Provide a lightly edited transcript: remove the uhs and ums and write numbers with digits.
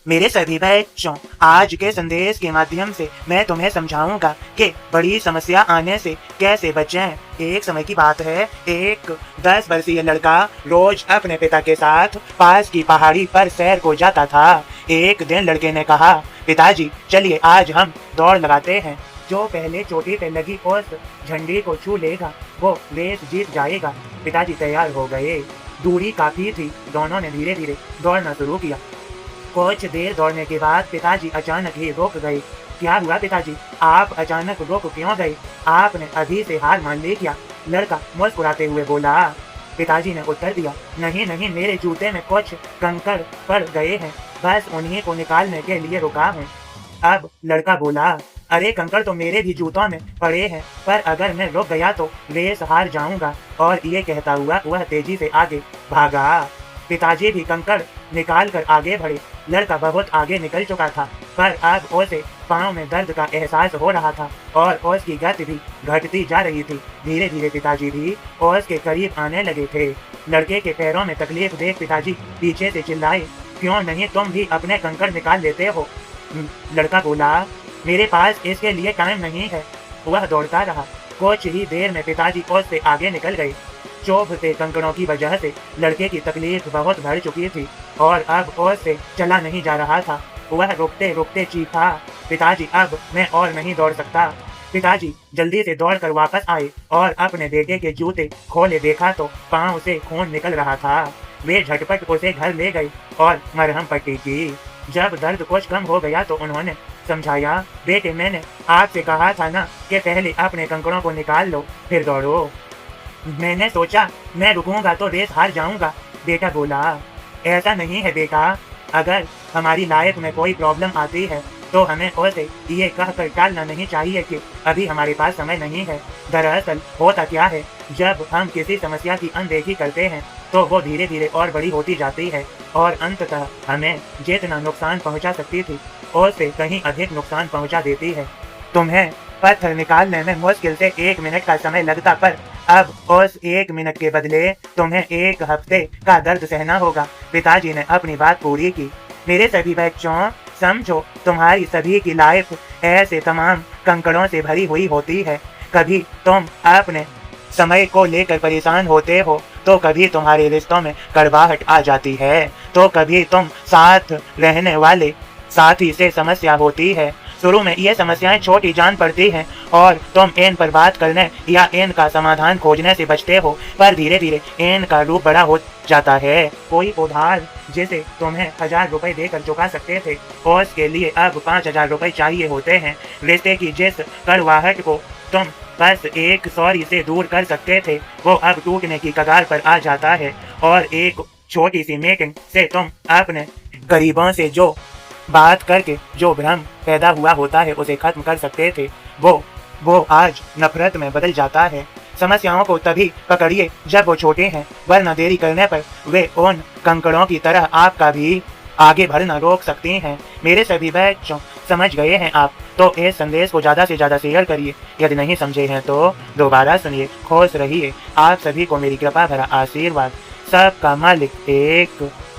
मेरे सभी बच्चों, आज के संदेश के माध्यम से मैं तुम्हें समझाऊंगा कि बड़ी समस्या आने से कैसे बचें। एक समय की बात है, एक 10 वर्षीय लड़का रोज अपने पिता के साथ पास की पहाड़ी पर सैर को जाता था। एक दिन लड़के ने कहा, पिताजी चलिए आज हम दौड़ लगाते हैं। जो पहले चोटी पे लगी उस झंडी को छू लेगा वो रेस जीत जाएगा। पिताजी तैयार हो गए। दूरी काफी थी, दोनों ने धीरे धीरे दौड़ना शुरू किया। कुछ देर दौड़ने के बाद पिताजी अचानक ही रुक गए। क्या हुआ पिताजी, आप अचानक रुक क्यों गए? आपने अभी से हार मान ली क्या? लड़का मुस्कुराते हुए बोला। पिताजी ने उत्तर दिया, नहीं नहीं, मेरे जूते में कुछ कंकड़ पड़ गए हैं, बस उन्हीं को निकालने के लिए रुका हूँ। अब लड़का बोला, अरे कंकड़ तो मेरे भी जूतों में पड़े हैं, पर अगर मैं रुक गया तो रेस हार जाऊंगा। और ये कहता हुआ वह तेजी से आगे भागा। पिताजी भी कंकड़ निकाल कर आगे बढ़े। लड़का बहुत आगे निकल चुका था, पर अब उसे पाँव में दर्द का एहसास हो रहा था और उसकी गति भी घटती जा रही थी। धीरे धीरे पिताजी भी उसके करीब आने लगे थे। लड़के के पैरों में तकलीफ देख पिताजी पीछे से चिल्लाए, क्यों नहीं तुम भी अपने कंकड़ निकाल लेते हो? लड़का बोला, मेरे पास इसके लिए टाइम नहीं है। वह दौड़ता रहा। कुछ ही देर में पिताजी उससे आगे निकल गए। चुभते कंकड़ों की वजह से लड़के की तकलीफ बहुत बढ़ चुकी थी और अब उससे चला नहीं जा रहा था। वह रुकते रुकते चीखा, पिताजी अब मैं और नहीं दौड़ सकता। पिताजी जल्दी से दौड़कर वापस आए और अपने बेटे के जूते खोले देखा तो पाँव से खून निकल रहा था। वे झटपट उसे घर ले गए और मरहम पट्टी की। जब दर्द कुछ कम हो गया तो उन्होंने समझाया, बेटे मैंने आपसे कहा था ना कि पहले अपने कंकड़ों को निकाल लो फिर दौड़ो। मैंने सोचा मैं रुकूंगा तो रेस हार जाऊंगा। बेटा बोला, ऐसा नहीं है बेटा, अगर हमारी लाइफ में कोई प्रॉब्लम आती है तो हमें उसे ये कहकर टालना नहीं चाहिए कि अभी हमारे पास समय नहीं है। दरअसल होता क्या है, जब हम किसी समस्या की अनदेखी करते हैं तो वो धीरे धीरे और बड़ी होती जाती है और अंततः हमें जितना नुकसान पहुंचा सकती थी उससे कहीं अधिक नुकसान पहुंचा देती है। तुम्हें पत्थर निकालने में मुश्किल से 1 मिनट का समय लगता, पर अब उस 1 मिनट के बदले तुम्हें 1 हफ्ते का दर्द सहना होगा। पिताजी ने अपनी बात पूरी की। मेरे सभी बच्चों, समझो तुम्हारी सभी की लाइफ ऐसे तमाम कंकड़ों से भरी हुई होती है। कभी तुम अपने समय को लेकर परेशान होते हो तो कभी तुम्हारे रिश्तों में कड़वाहट आ जाती है, तो कभी तुम साथ रहने वाले साथी से समस्या होती है। शुरू में ये समस्याएं छोटी जान पड़ती हैं और तुम इन पर बात करने या इनका समाधान खोजने से बचते हो, पर धीरे धीरे इनका रूप बड़ा हो जाता है। कोई उधार जिसे तुम्हें 1000 रुपए देकर चुका सकते थे उसके लिए अब 5000 रुपए चाहिए होते हैं। रिश्ते की जिस कड़वाहट को तुम बस एक सॉरी से दूर कर सकते थे वो अब टूटने की कगार पर आ जाता है और एक छोटी सी मीटिंग से तुम अपने गरीबों से जो बात करके जो भ्रम पैदा हुआ होता है उसे खत्म कर सकते थे, वो आज नफरत में बदल जाता है। समस्याओं को तभी पकड़िए जब वो छोटे हैं, वरना देरी करने पर वे उन कंकड़ों की तरह आपका भी आगे बढ़ना रोक सकती हैं। मेरे सभी बच्चों, समझ गए हैं आप? तो इस संदेश को ज़्यादा से ज़्यादा शेयर करिए। यदि नहीं समझे हैं तो दोबारा सुनिए। खुश रहिए। आप सभी को मेरी कृपा भरा आशीर्वाद। सबका मालिक एक।